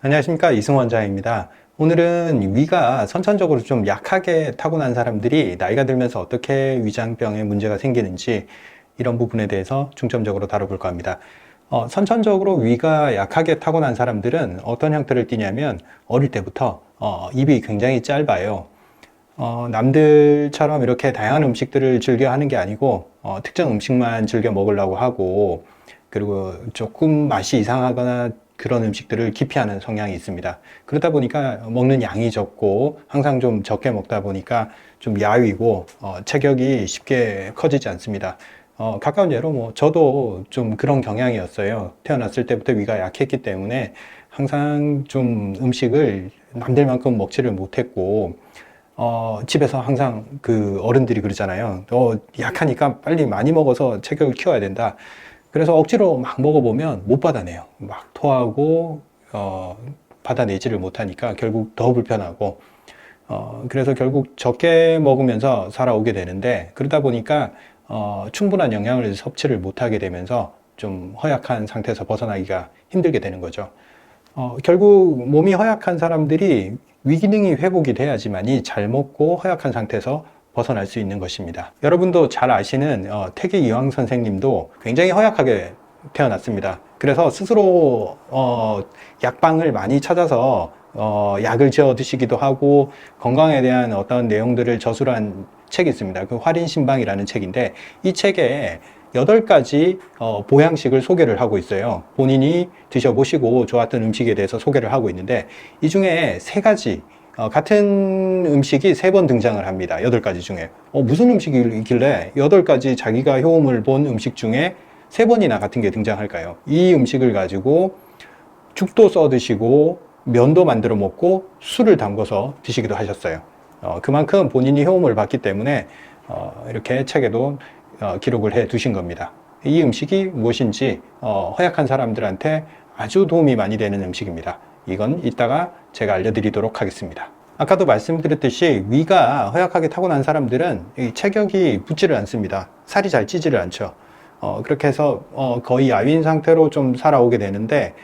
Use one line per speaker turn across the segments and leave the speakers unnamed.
안녕하십니까, 이승원자입니다. 오늘은 위가 선천적으로 좀 약하게 타고난 사람들이 나이가 들면서 어떻게 위장병에 문제가 생기는지 이런 부분에 대해서 중점적으로 다뤄볼까 합니다. 선천적으로 위가 약하게 타고난 사람들은 어떤 형태를 띠냐면 어릴 때부터 입이 굉장히 짧아요. 남들처럼 이렇게 다양한 음식들을 즐겨 하는 게 아니고 특정 음식만 즐겨 먹으려고 하고, 그리고 조금 맛이 이상하거나 그런 음식들을 기피하는 성향이 있습니다. 그러다 보니까 먹는 양이 적고 항상 좀 적게 먹다 보니까 좀 야위고 체격이 쉽게 커지지 않습니다. 가까운 예로 저도 좀 그런 경향이었어요. 태어났을 때부터 위가 약했기 때문에 항상 좀 음식을 남들만큼 먹지를 못했고, 집에서 항상 그 어른들이 그러잖아요. 약하니까 빨리 많이 먹어서 체격을 키워야 된다. 그래서 억지로 막 먹어보면 못 받아내요. 막 토하고, 받아내지를 못하니까 결국 더 불편하고, 그래서 결국 적게 먹으면서 살아오게 되는데, 그러다 보니까, 충분한 영양을 섭취를 못하게 되면서 좀 허약한 상태에서 벗어나기가 힘들게 되는 거죠. 결국 몸이 허약한 사람들이 위기능이 회복이 돼야지만이 잘 먹고 허약한 상태에서 벗어날 수 있는 것입니다. 여러분도 잘 아시는 태계 이황 선생님도 굉장히 허약하게 태어났습니다. 그래서 스스로 약방을 많이 찾아서 약을 지어 드시기도 하고 건강에 대한 어떤 내용들을 저술한 책이 있습니다. 그 활인신방이라는 책인데, 이 책에 8가지 보양식을 소개를 하고 있어요. 본인이 드셔보시고 좋았던 음식에 대해서 소개를 하고 있는데, 이 중에 3가지, 같은 음식이 3번 등장을 합니다. 8가지 중에. 무슨 음식이길래 8가지 자기가 효험을 본 음식 중에 3번이나 같은 게 등장할까요? 이 음식을 가지고 죽도 써 드시고 면도 만들어 먹고 술을 담궈서 드시기도 하셨어요. 그만큼 본인이 효험을 봤기 때문에 이렇게 책에도 기록을 해 두신 겁니다. 이 음식이 무엇인지 허약한 사람들한테 아주 도움이 많이 되는 음식입니다. 이건 이따가 제가 알려드리도록 하겠습니다. 아까도 말씀드렸듯이 위가 허약하게 타고난 사람들은 이 체격이 붙지를 않습니다. 살이 잘 찌지를 않죠. 그렇게 해서 거의 야위인 상태로 좀 살아오게 되는데,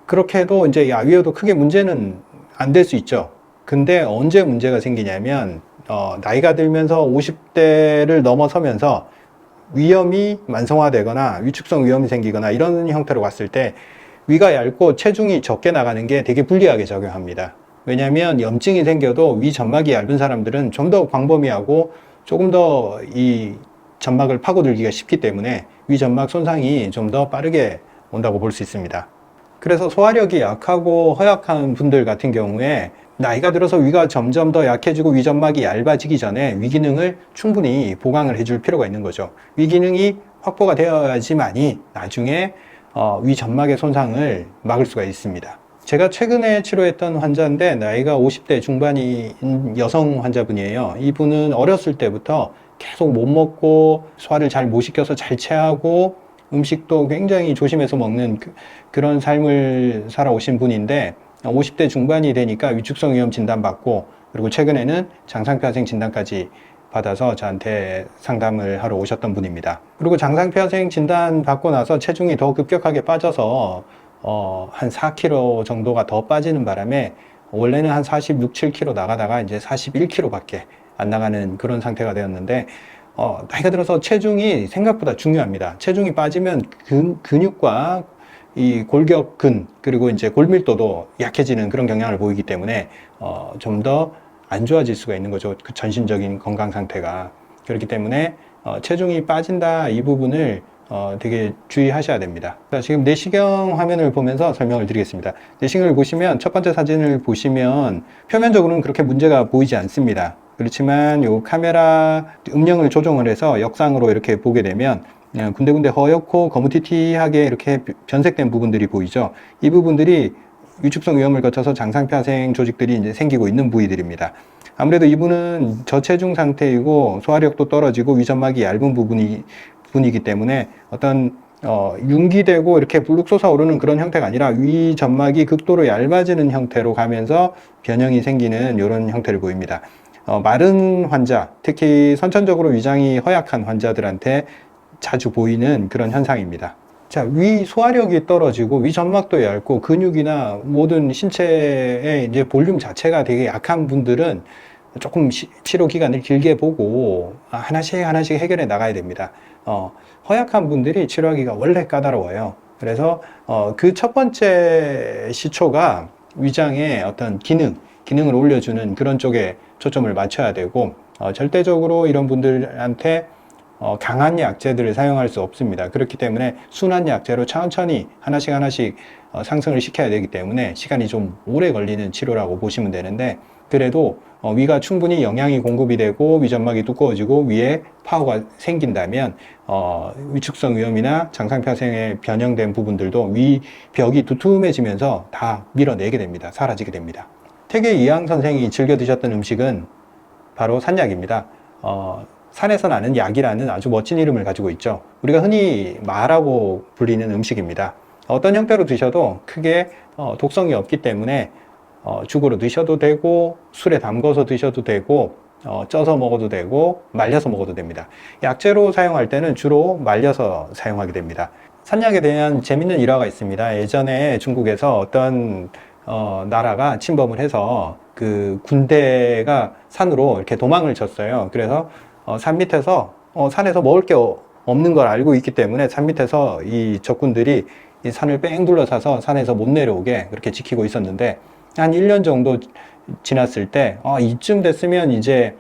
그렇게 해도 이제 야위여도 크게 문제는 안 될 수 있죠. 근데 언제 문제가 생기냐면, 나이가 들면서 50대를 넘어서면서 위염이 만성화되거나 위축성 위염이 생기거나 이런 형태로 갔을 때 위가 얇고 체중이 적게 나가는 게 되게 불리하게 작용합니다. 왜냐하면 염증이 생겨도 위 점막이 얇은 사람들은 좀 더 광범위하고 조금 더 이 점막을 파고들기가 쉽기 때문에 위 점막 손상이 좀 더 빠르게 온다고 볼 수 있습니다. 그래서 소화력이 약하고 허약한 분들 같은 경우에 나이가 들어서 위가 점점 더 약해지고 위점막이 얇아지기 전에 위기능을 충분히 보강을 해줄 필요가 있는 거죠. 위기능이 확보가 되어야지만이 나중에 위점막의 손상을 막을 수가 있습니다. 제가 최근에 치료했던 환자인데 나이가 50대 중반인 여성 환자분이에요. 이분은 어렸을 때부터 계속 못 먹고 소화를 잘 못 시켜서 잘 체하고 음식도 굉장히 조심해서 먹는 그런 삶을 살아오신 분인데, 50대 중반이 되니까 위축성 위염 진단받고, 그리고 최근에는 장상폐하생 진단까지 받아서 저한테 상담을 하러 오셨던 분입니다. 그리고 장상폐하생 진단 받고 나서 체중이 더 급격하게 빠져서 한 4kg 정도가 더 빠지는 바람에 원래는 한 46, 7kg 나가다가 이제 41kg밖에 안 나가는 그런 상태가 되었는데, 나이가 들어서 체중이 생각보다 중요합니다. 체중이 빠지면 근육과 이 골격근, 그리고 이제 골밀도도 약해지는 그런 경향을 보이기 때문에 좀 더 안 좋아질 수가 있는 거죠. 그 전신적인 건강 상태가. 그렇기 때문에 체중이 빠진다, 이 부분을 되게 주의하셔야 됩니다. 자, 지금 내시경 화면을 보면서 설명을 드리겠습니다. 내시경을 보시면 첫 번째 사진을 보시면 표면적으로는 그렇게 문제가 보이지 않습니다. 그렇지만 이 카메라 음영을 조정을 해서 역상으로 이렇게 보게 되면 군데군데 허옇고 거무튀튀하게 이렇게 변색된 부분들이 보이죠. 이 부분들이 위축성 위염을 거쳐서 장상폐하생 조직들이 이제 생기고 있는 부위들입니다. 아무래도 이분은 저체중 상태이고 소화력도 떨어지고 위점막이 얇은 부분이기 때문에 어떤 융기되고 이렇게 불룩 솟아오르는 그런 형태가 아니라 위점막이 극도로 얇아지는 형태로 가면서 변형이 생기는 이런 형태를 보입니다. 마른 환자, 특히 선천적으로 위장이 허약한 환자들한테 자주 보이는 그런 현상입니다. 자, 위 소화력이 떨어지고 위 점막도 얇고 근육이나 모든 신체의 이제 볼륨 자체가 되게 약한 분들은 조금 치료 기간을 길게 보고 하나씩 하나씩 해결해 나가야 됩니다. 허약한 분들이 치료하기가 원래 까다로워요. 그래서 그 첫 번째 시초가 위장의 어떤 기능을 올려주는 그런 쪽에 초점을 맞춰야 되고 절대적으로 이런 분들한테 강한 약제들을 사용할 수 없습니다. 그렇기 때문에 순한 약제로 천천히 하나씩 하나씩 상승을 시켜야 되기 때문에 시간이 좀 오래 걸리는 치료라고 보시면 되는데, 그래도 위가 충분히 영양이 공급이 되고 위점막이 두꺼워지고 위에 파워가 생긴다면 위축성 위염이나 장상폐쇄에 변형된 부분들도 위 벽이 두툼해지면서 다 밀어내게 됩니다. 사라지게 됩니다. 태계 이항 선생이 즐겨 드셨던 음식은 바로 산약입니다. 산에서 나는 약이라는 아주 멋진 이름을 가지고 있죠. 우리가 흔히 마라고 불리는 음식입니다. 어떤 형태로 드셔도 크게 독성이 없기 때문에 죽으로 드셔도 되고 술에 담궈서 드셔도 되고 쪄서 먹어도 되고 말려서 먹어도 됩니다. 약재로 사용할 때는 주로 말려서 사용하게 됩니다. 산약에 대한 재밌는 일화가 있습니다. 예전에 중국에서 어떤 나라가 침범을 해서 그 군대가 산으로 이렇게 도망을 쳤어요. 그래서 산 밑에서 산에서 먹을 게 없는 걸 알고 있기 때문에 산 밑에서 이 적군들이 이 산을 뺑 둘러싸서 산에서 못 내려오게 그렇게 지키고 있었는데, 한 1년 정도 지났을 때 이쯤 됐으면 이제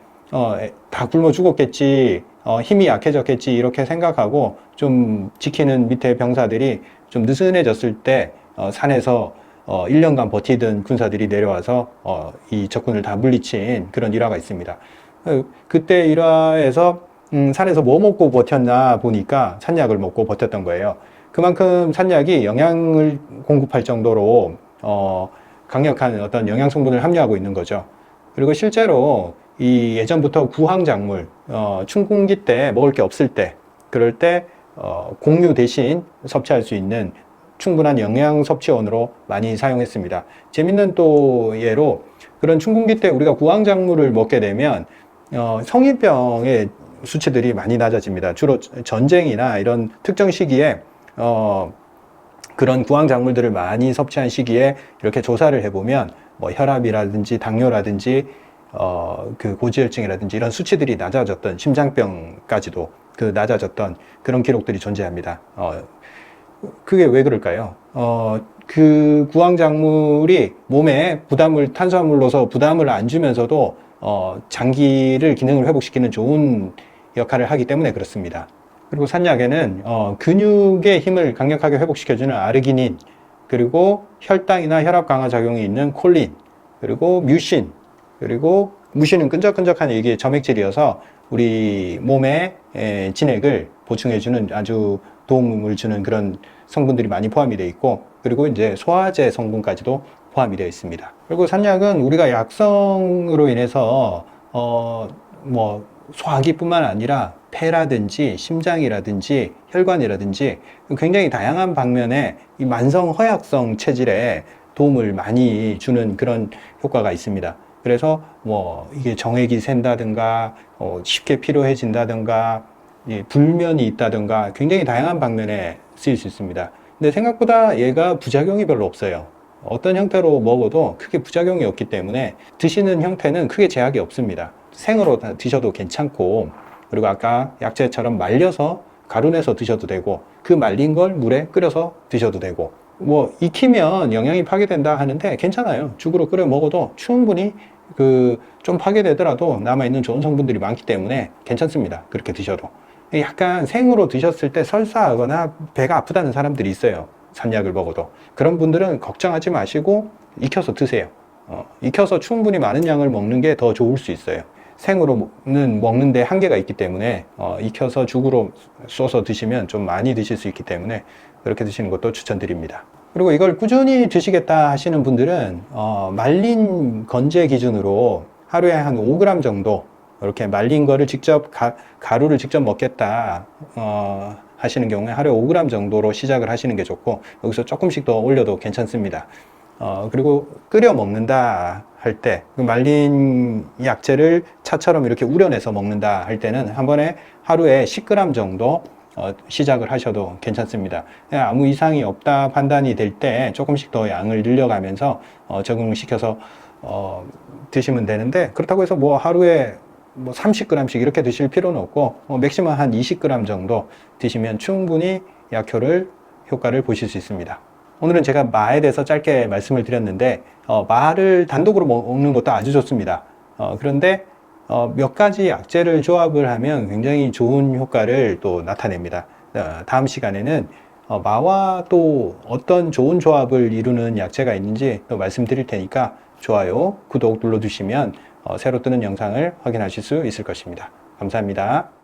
다 굶어 죽었겠지, 힘이 약해졌겠지 이렇게 생각하고 좀 지키는 밑에 병사들이 좀 느슨해졌을 때 산에서 1년간 버티던 군사들이 내려와서 이 적군을 다 물리친 그런 일화가 있습니다. 그때 일화에서 산에서 뭐 먹고 버텼나 보니까 산약을 먹고 버텼던 거예요. 그만큼 산약이 영양을 공급할 정도로 강력한 어떤 영양 성분을 함유하고 있는 거죠. 그리고 실제로 이 예전부터 구황작물, 춘궁기 때 먹을 게 없을 때, 그럴 때 공유 대신 섭취할 수 있는 충분한 영양 섭취원으로 많이 사용했습니다. 재밌는 또 예로, 그런 춘궁기 때 우리가 구황작물을 먹게 되면 성인병의 수치들이 많이 낮아집니다. 주로 전쟁이나 이런 특정 시기에 그런 구황작물들을 많이 섭취한 시기에 이렇게 조사를 해보면 뭐 혈압이라든지 당뇨라든지 그 고지혈증이라든지 이런 수치들이 낮아졌던, 심장병까지도 그 낮아졌던 그런 기록들이 존재합니다. 그게 왜 그럴까요? 그 구황작물이 몸에 탄수화물로서 부담을 안 주면서도 장기를 기능을 회복시키는 좋은 역할을 하기 때문에 그렇습니다. 그리고 산약에는 근육의 힘을 강력하게 회복시켜주는 아르기닌, 그리고 혈당이나 혈압 강화 작용이 있는 콜린, 그리고 뮤신, 그리고 무신은 끈적끈적한 이게 점액질이어서 우리 몸의 진액을 보충해주는 아주 도움을 주는 그런 성분들이 많이 포함이 되어 있고, 그리고 이제 소화제 성분까지도 포함이 되어 있습니다. 그리고 산약은 우리가 약성으로 인해서 뭐 소화기뿐만 아니라 폐라든지 심장이라든지 혈관이라든지 굉장히 다양한 방면에 이 만성 허약성 체질에 도움을 많이 주는 그런 효과가 있습니다. 그래서 뭐 이게 정액이 샌다든가 쉽게 피로해진다든가 불면이 있다든가 굉장히 다양한 방면에 쓰일 수 있습니다. 근데 생각보다 얘가 부작용이 별로 없어요. 어떤 형태로 먹어도 크게 부작용이 없기 때문에 드시는 형태는 크게 제약이 없습니다. 생으로 드셔도 괜찮고, 그리고 아까 약재처럼 말려서 가루 내서 드셔도 되고, 그 말린 걸 물에 끓여서 드셔도 되고, 뭐 익히면 영양이 파괴된다 하는데 괜찮아요. 죽으로 끓여 먹어도 충분히 좀 파괴되더라도 남아있는 좋은 성분들이 많기 때문에 괜찮습니다. 그렇게 드셔도. 약간 생으로 드셨을 때 설사하거나 배가 아프다는 사람들이 있어요. 산약을 먹어도. 그런 분들은 걱정하지 마시고 익혀서 드세요. 익혀서 충분히 많은 양을 먹는 게 더 좋을 수 있어요. 생으로는 먹는데 한계가 있기 때문에 익혀서 죽으로 쏘서 드시면 좀 많이 드실 수 있기 때문에 그렇게 드시는 것도 추천드립니다. 그리고 이걸 꾸준히 드시겠다 하시는 분들은 말린 건제 기준으로 하루에 한 5g 정도 이렇게 말린 거를 직접 가루를 직접 먹겠다 하시는 경우에 하루에 5g 정도로 시작을 하시는 게 좋고, 여기서 조금씩 더 올려도 괜찮습니다. 그리고 끓여 먹는다 할 때, 말린 약재를 차처럼 이렇게 우려내서 먹는다 할 때는 한 번에 하루에 10g 정도 시작을 하셔도 괜찮습니다. 아무 이상이 없다 판단이 될 때 조금씩 더 양을 늘려가면서 적응을 시켜서 드시면 되는데, 그렇다고 해서 뭐 하루에 뭐 30g씩 이렇게 드실 필요는 없고 맥시멈 한 20g 정도 드시면 충분히 약효를 효과를 보실 수 있습니다. 오늘은 제가 마에 대해서 짧게 말씀을 드렸는데 마를 단독으로 먹는 것도 아주 좋습니다. 그런데 몇 가지 약재를 조합을 하면 굉장히 좋은 효과를 또 나타냅니다. 다음 시간에는 마와 또 어떤 좋은 조합을 이루는 약재가 있는지 또 말씀드릴 테니까 좋아요, 구독 눌러주시면 새로 뜨는 영상을 확인하실 수 있을 것입니다. 감사합니다.